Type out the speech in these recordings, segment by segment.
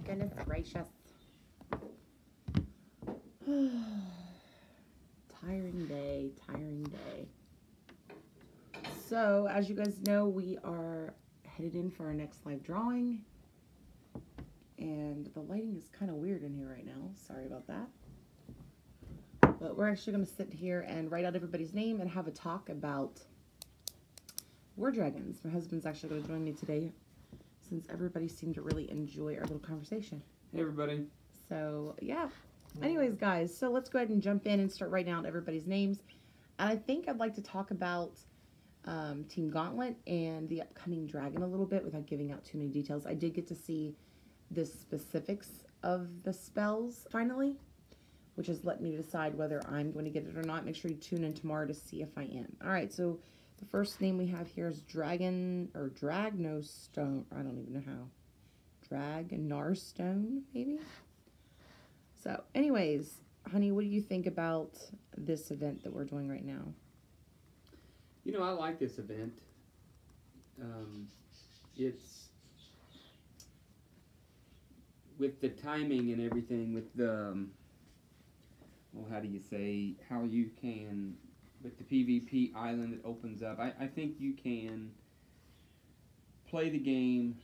goodness gracious. Tiring day, tiring day. So, as you guys know, we are headed in for our next live drawing. And the lighting is kind of weird in here right now. Sorry about that. But we're actually going to sit here and write out everybody's name and have a talk about War Dragons. My husband's actually going to join me today since everybody seemed to really enjoy our little conversation. Hey, everybody. So, yeah. Anyways, guys, so let's go ahead and jump in and start writing out everybody's names. And I think I'd like to talk about Team Gauntlet and the upcoming dragon a little bit without giving out too many details. I did get to see the specifics of the spells finally, which has let me decide whether I'm going to get it or not. Make sure you tune in tomorrow to see if I am. All right, so the first name we have here is Dragon, or Dragnostone. I don't even know how. Dragnarstone, maybe? So, anyways, honey, what do you think about this event that we're doing right now? You know, I like this event. It's with the timing and everything, with the, well, how do you say, how you can, with the PvP island that opens up, I think you can play the game,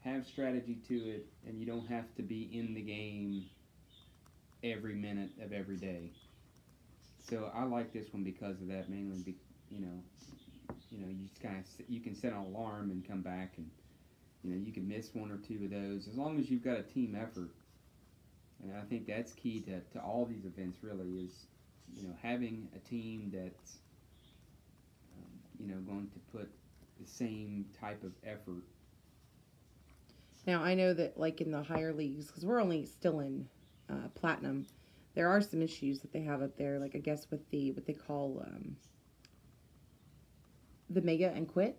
have strategy to it, and you don't have to be in the game every minute of every day. So I like this one because of that, mainly. You just kind of, you can set an alarm and come back, and you can miss one or two of those as long as you've got a team effort. And I think that's key to all these events, really, is having a team that's going to put the same type of effort. Now, I know that, like, in the higher leagues, because we're only still in Platinum, there are some issues that they have up there, like, I guess, with the, what they call, the Mega and Quit.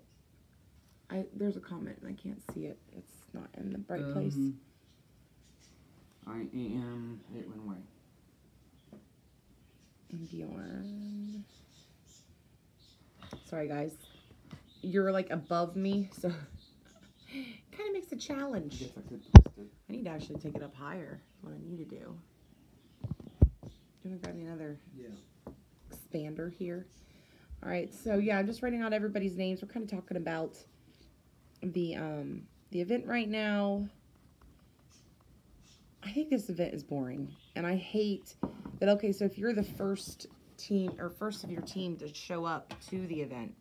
There's a comment, and I can't see it. It's not in the right place. I am, it went away. And Bjorn. Sorry, guys. You're, like, above me, so kind of makes a challenge. I guess I could twist it. I need to actually take it up higher. That's what I need to do. Do you want to grab me another expander here? All right, so yeah, I'm just writing out everybody's names. We're kind of talking about the event right now. I think this event is boring, and I hate that. Okay, so if you're the first team or first of your team to show up to the event,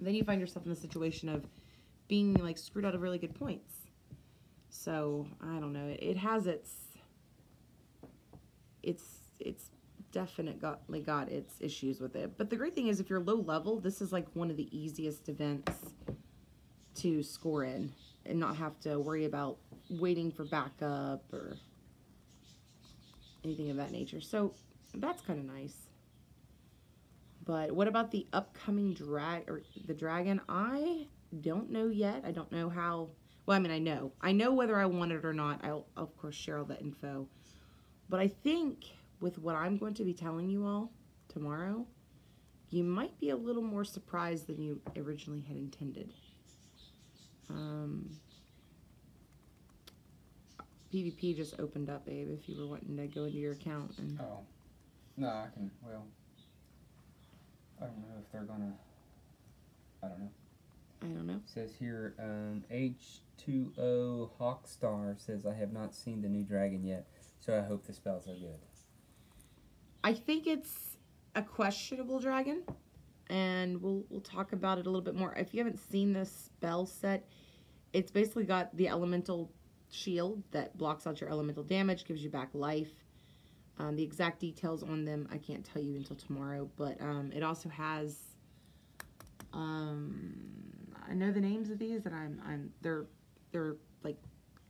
then you find yourself in the situation of being like screwed out of really good points. So I don't know. It has its definitely got its issues with it. But the great thing is, if you're low level, this is like one of the easiest events to score in and not have to worry about waiting for backup or anything of that nature. So that's kind of nice. But what about the upcoming dragon? I don't know yet. I don't know how. Well, I mean, I know whether I want it or not. I'll of course share all the info. But I think with what I'm going to be telling you all tomorrow, you might be a little more surprised than you originally had intended. PvP just opened up, babe, if you were wanting to go into your account. And oh. No, I can, well, I don't know if they're gonna, I don't know. It says here, H2O Hawkstar says, I have not seen the new dragon yet, so I hope the spells are good. I think it's a questionable dragon, and we'll talk about it a little bit more. If you haven't seen this spell set, it's basically got the elemental shield that blocks out your elemental damage, gives you back life. The exact details on them I can't tell you until tomorrow, but it also has I know the names of these, and they're like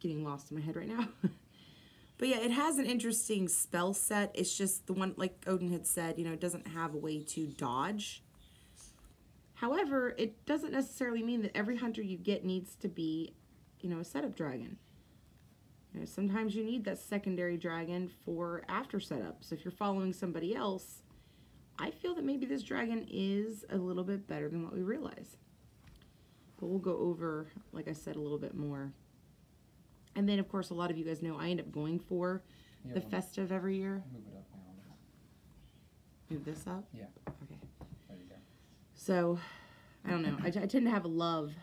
getting lost in my head right now. But yeah, it has an interesting spell set. It's just the one, like Odin had said, it doesn't have a way to dodge. However, it doesn't necessarily mean that every hunter you get needs to be, a setup dragon. Sometimes you need that secondary dragon for after setups. If you're following somebody else, I feel that maybe this dragon is a little bit better than what we realize. But we'll go over, like I said, a little bit more And then, of course, a lot of you guys know I end up going for the festive every year. Move it up now. Move this up? Yeah. Okay. There you go. So, I don't know. I tend to have a love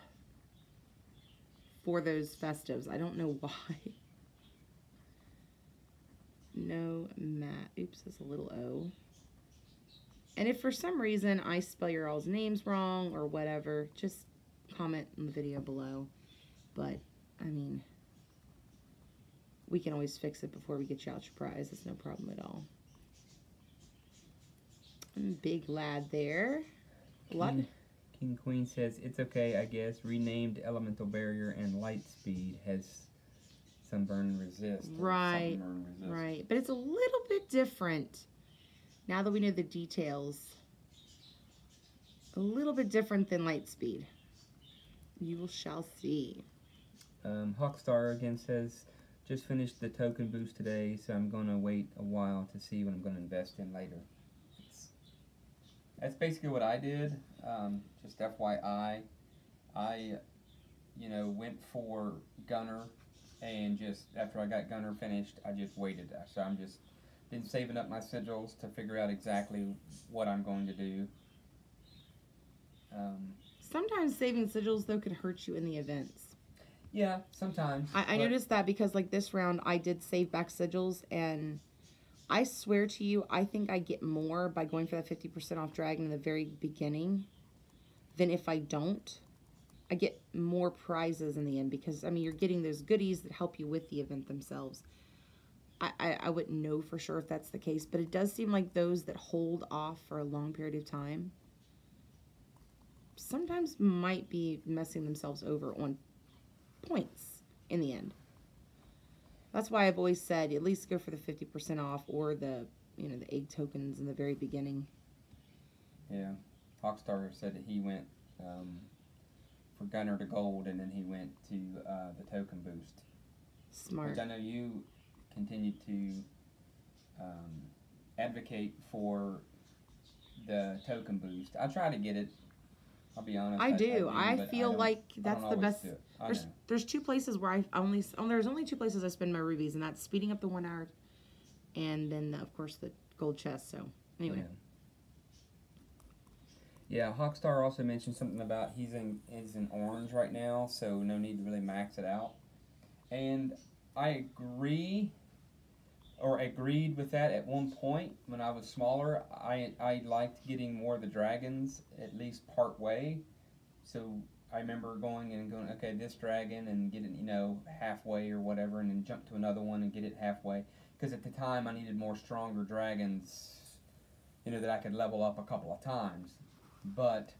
for those festives. I don't know why. No, Matt. Oops, that's a little O. And if for some reason I spell your all's names wrong or whatever, just comment in the video below. But, I mean, we can always fix it before we get you out your prize. It's no problem at all. Big lad there. What? King Queen says, it's okay, I guess. Renamed Elemental Barrier and Light Speed has Sunburn Resist. Right, right. But it's a little bit different. Now that we know the details, a little bit different than Light Speed. You shall see. Hawkstar again says, just finished the token boost today, so I'm going to wait a while to see what I'm going to invest in later. That's basically what I did. Just FYI, I, went for Gunner, and just after I got Gunner finished, I just waited. So I'm just been saving up my sigils to figure out exactly what I'm going to do. Sometimes saving sigils, though, can hurt you in the events. Yeah, sometimes. I noticed that because, like, this round, I did save back sigils, and I swear to you, I think I get more by going for that 50% off dragon in the very beginning than if I don't. I get more prizes in the end because, I mean, you're getting those goodies that help you with the event themselves. I wouldn't know for sure if that's the case, but it does seem like those that hold off for a long period of time sometimes might be messing themselves over on points in the end. That's why I've always said at least go for the 50% off or the, the egg tokens in the very beginning. Yeah. Hawkstar said that he went for Gunner to gold and then he went to the token boost. Smart. Which I know you continue to advocate for the token boost. I try to get it. I'll be honest. I do. I feel like that's the best. There's two places where there's only two places I spend my rubies, and that's speeding up the 1 hour, and then of course the gold chest. So anyway. Yeah, Hawkstar also mentioned something about he's in orange right now, so no need to really max it out. And I agreed with that at one point when I was smaller. I liked getting more of the dragons at least part way. So I remember going, okay, this dragon and get it, halfway or whatever, and then jump to another one and get it halfway. Because at the time I needed more stronger dragons, that I could level up a couple of times. But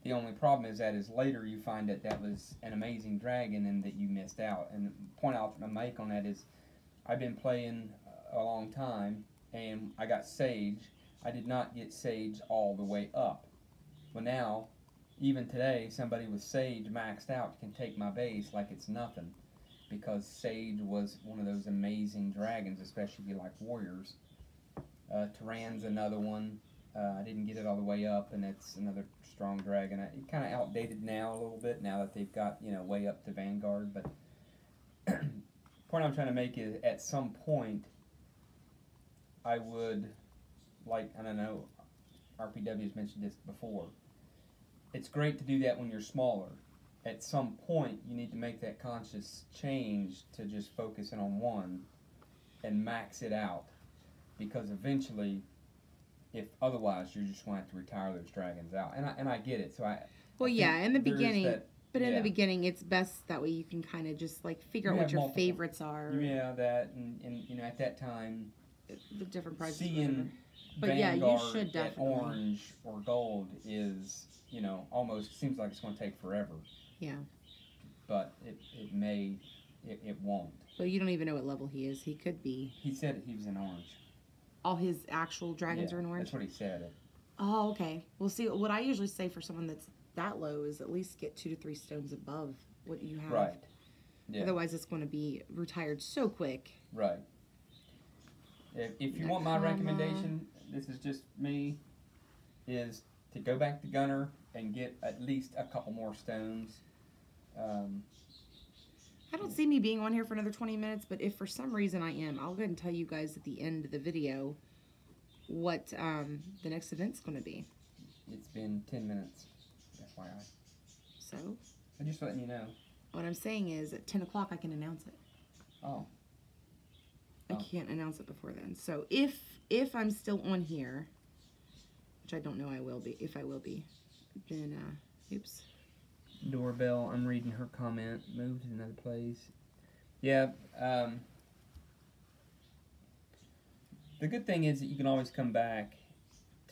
the only problem is later you find that was an amazing dragon and that you missed out. And the point I make on that is I've been playing a long time and I got Sage. I did not get Sage all the way up. Well, now, even today, somebody with Sage maxed out can take my base like it's nothing, because Sage was one of those amazing dragons, especially if you like warriors. Tyran's another one. I didn't get it all the way up, and that's another strong dragon. It kind of outdated now a little bit, now that they've got, way up to Vanguard. But the point I'm trying to make is, at some point, I would, I don't know, RPW has mentioned this before. It's great to do that when you're smaller. At some point, you need to make that conscious change to just focusing on one and max it out. Because eventually, if otherwise, you're just going to have to retire those dragons out. And I get it. So in the beginning, in the beginning, it's best that way you can kind of just figure out what your favorites are. Yeah, that and at that time, the different prices. Seeing Vanguard you should definitely. At orange or gold is almost seems like it's going to take forever. Yeah. But it won't. Well, you don't even know what level he is. He could be. He said he was in orange. All his actual dragons are in orange? That's what he said. Oh, okay. Well, see, what I usually say for someone that's that low is at least get 2 to 3 stones above what you have. Right. Yeah. Otherwise, it's going to be retired so quick. Right. If you want my recommendation, this is just me, is to go back to Gunner and get at least a couple more stones. I don't don't see me being on here for another 20 minutes, but if for some reason I am, I'll go ahead and tell you guys at the end of the video what the next event's going to be. It's been 10 minutes, FYI. So? I'm just letting you know. What I'm saying is at 10 o'clock I can announce it. Oh. I can't announce it before then. So if I'm still on here, which I don't know I will be, if I will be, then, oops. Doorbell, I'm reading her comment. Moved to another place. Yeah, the good thing is that you can always come back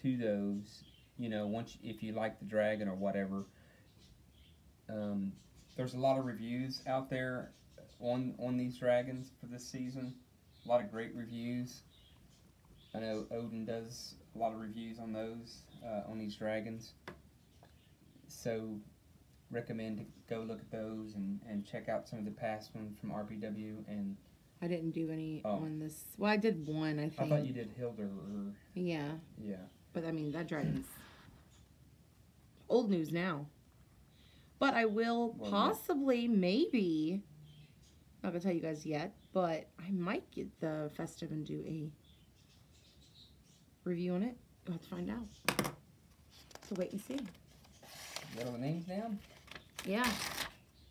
to those, you know, once, if you like the dragon or whatever. There's a lot of reviews out there on these dragons for this season. A lot of great reviews. I know Odin does a lot of reviews on those, on these dragons. So, recommend to go look at those and check out some of the past ones from RPW. And I didn't do any on this. Well, I did one, I think. I thought you did Hilda. Yeah. Yeah. But, I mean, that dragon's old news now. But I will possibly, maybe, not going to tell you guys yet, but I might get the Festive and do a review on it. We'll have to find out. So wait and see. Got all the names down? Yeah.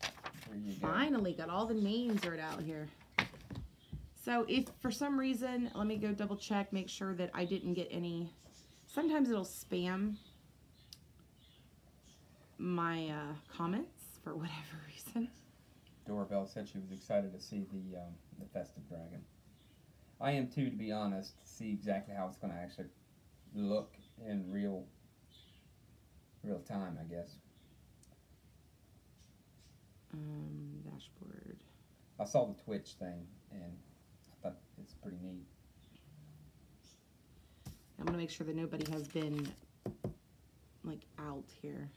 There you go. Finally got all the names right out here. So if for some reason, let me go double check, make sure that I didn't get any. Sometimes it'll spam my comments for whatever reason. Doorbell said she was excited to see the Festive Dragon. I am too, to be honest, to see exactly how it's going to actually look in real time, I guess. Dashboard. I saw the Twitch thing, and I thought it's pretty neat. I'm going to make sure that nobody has been, like, out here.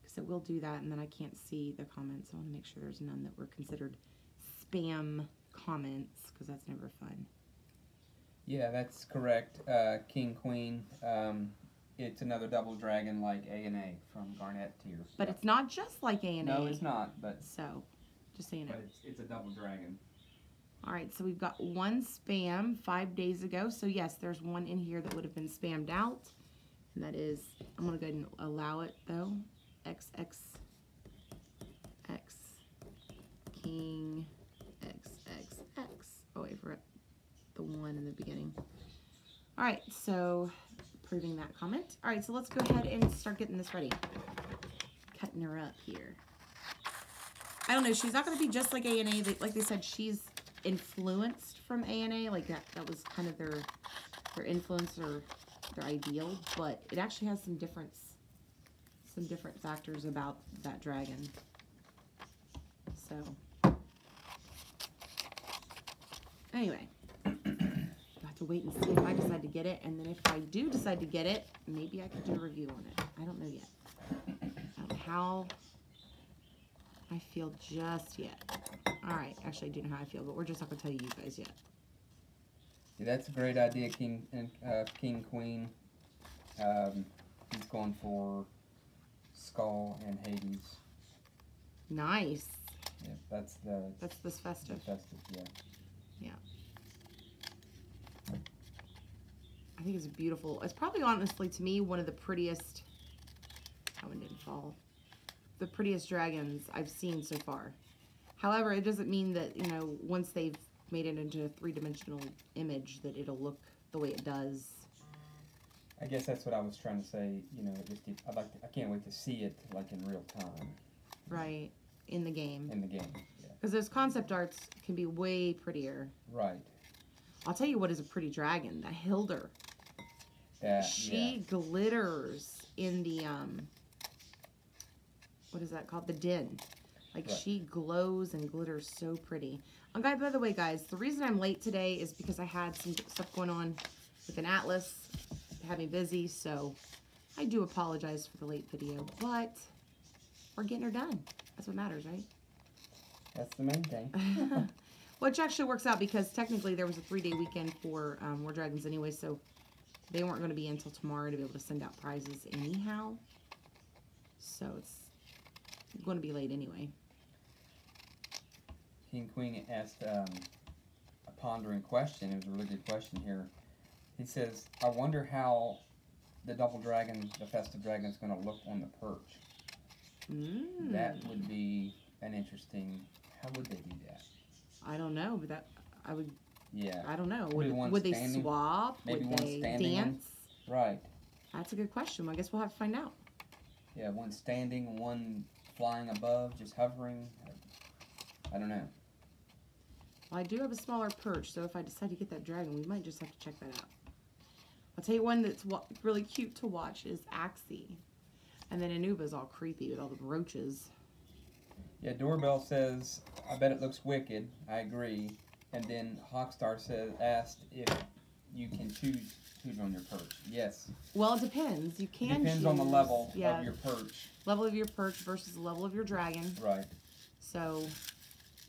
Because it will do that, and then I can't see the comments. I want to make sure there's none that were considered spam comments, because that's never fun. Yeah, that's correct. King, Queen. It's another double dragon like A&A from Garnet Tier. But it's not just like A&A. No, it's not. But so, just so you know. But it's a double dragon. All right, so we've got one spam 5 days ago. So yes, there's one in here that would have been spammed out. And that is, I'm going to go ahead and allow it though. XXX King XXX. Oh, wait for it. The one in the beginning. All right, so approving that comment. All right, so let's go ahead and start getting this ready. Cutting her up here. I don't know. She's not going to be just like A&A. Like they said, she's influenced from A&A. Like that was kind of their influence or their ideal. But it actually has some different factors about that dragon. So anyway, got to wait and see if I decide to get it, and then if I do decide to get it, maybe I could do a review on it. I don't know yet. I don't know how I feel just yet. All right, actually I do know how I feel, but we're just not gonna tell you guys yet. Yeah, that's a great idea, King Queen. He's going for Skull and Hades. Nice. Yeah, that's this Festive. The Festive, yeah. Yeah. I think it's beautiful. It's probably honestly to me one of the prettiest. That one didn't fall. The prettiest dragons I've seen so far. However, it doesn't mean that, you know, once they've made it into a three-dimensional image that it'll look the way it does. I guess that's what I was trying to say. You know, I can't wait to see it like in real time. Right, in the game. In the game, yeah. Because those concept arts can be way prettier. Right. I'll tell you what is a pretty dragon. The Hilda. She glitters in the what is that called? The den. Like she glows and glitters so pretty. By the way, guys, the reason I'm late today is because I had some stuff going on with an Atlas. It had me busy, so I do apologize for the late video, but we're getting her done. That's what matters, right? That's the main thing. Which actually works out because technically there was a 3-day weekend for WarDragons anyway, so they weren't going to be until tomorrow to be able to send out prizes anyhow. So it's going to be late anyway. King Queen asked a pondering question. It was a really good question here. He says, I wonder how the double dragon, the festive dragon, is going to look on the perch. That would be an interesting. How would they do that? I don't know, but that I would. Yeah. I don't know. Maybe Would they swap? Maybe would one they standing dance? Right. That's a good question. Well, I guess we'll have to find out. Yeah, one standing, one flying above, just hovering. I don't know. Well, I do have a smaller perch, so if I decide to get that dragon, we might just have to check that out. I'll tell you one that's really cute to watch is Axie. And then Anuba's all creepy with all the roaches. Yeah, Doorbell says, I bet it looks wicked. I agree. And then Hawkstar asked if you can choose who's on your perch. Yes. Well, it depends. You can Depends choose, on the level of your perch. Level of your perch versus the level of your dragon. Right. So,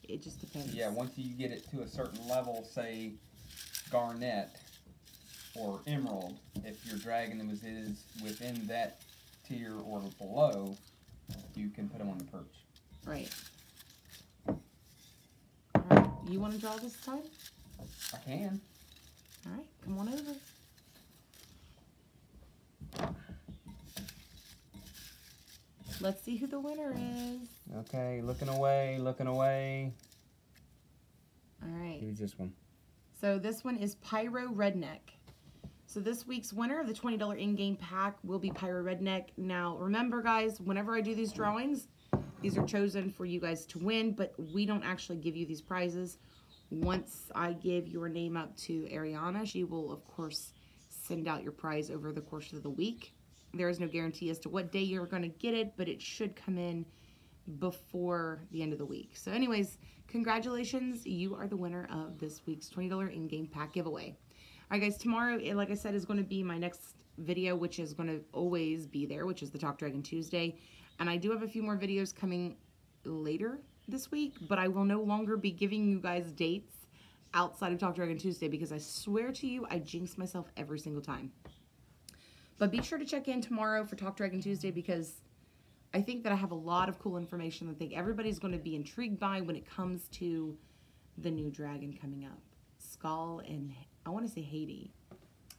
it just depends. Yeah, once you get it to a certain level, say Garnet or Emerald, if your dragon is within that tier or below, you can put them on the perch. Right. Alright, you want to draw this time? I can. Alright, come on over. Let's see who the winner is. Okay, looking away, looking away. Alright. Who's this one? So this one is Pyro Redneck. So this week's winner of the $20 in-game pack will be Pyro Redneck. Now, remember, guys, whenever I do these drawings, these are chosen for you guys to win, but we don't actually give you these prizes. Once I give your name up to Ariana, she will, of course, send out your prize over the course of the week. There is no guarantee as to what day you're going to get it, but it should come in before the end of the week. So anyways, congratulations. You are the winner of this week's $20 in-game pack giveaway. All right, guys, tomorrow, like I said, is going to be my next video, which is going to always be there, which is the Talk Dragon Tuesday. And I do have a few more videos coming later this week, but I will no longer be giving you guys dates outside of Talk Dragon Tuesday because I swear to you, I jinx myself every single time. But be sure to check in tomorrow for Talk Dragon Tuesday because I think that I have a lot of cool information that I think everybody's going to be intrigued by when it comes to the new dragon coming up. Skull and, I want to say Haiti.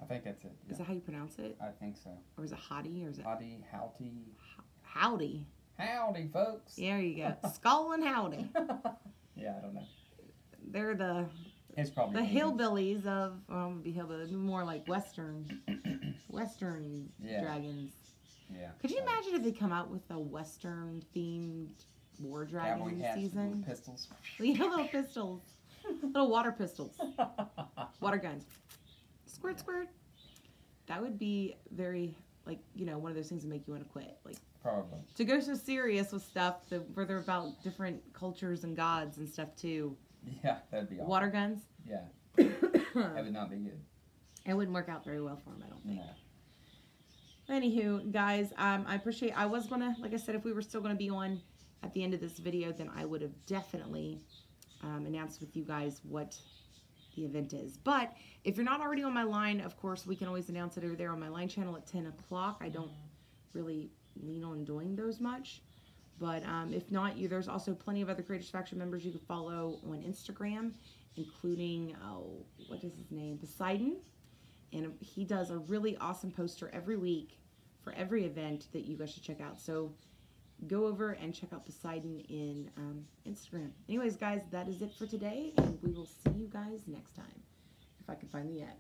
I think that's it. Yeah. Is that how you pronounce it? I think so. Or is it Hottie? Or is it Howdy, Howdy. Howdy? Howdy, folks. There you go. Skull and Howdy. Yeah, I don't know. They're the hillbillies of, well, be hillbillies, more like Western dragons. Yeah. Could you imagine if they come out with a Western themed War Dragon season? Pistols. Yeah, little pistols. Little water pistols. Water guns. Squirt, squirt. That would be very, like, you know, one of those things that make you want to quit. Like, probably. To go so serious with stuff where they're about different cultures and gods and stuff, too. Yeah, that'd be awesome. Water guns? Yeah. That would not be good. It wouldn't work out very well for them, I don't think. No. Anywho, guys, I appreciate, I was going to, like I said, if we were still going to be on at the end of this video, then I would have definitely announced with you guys what the event is. But if you're not already on my line, of course, we can always announce it over there on my line channel at 10 o'clock. I don't really lean on doing those much. But if not, there's also plenty of other Creators Faction members you can follow on Instagram, including, what is his name? Poseidon. And he does a really awesome poster every week for every event that you guys should check out. So go over and check out Poseidon in Instagram. Anyways, guys, that is it for today, and we will see you guys next time. If I can find the X.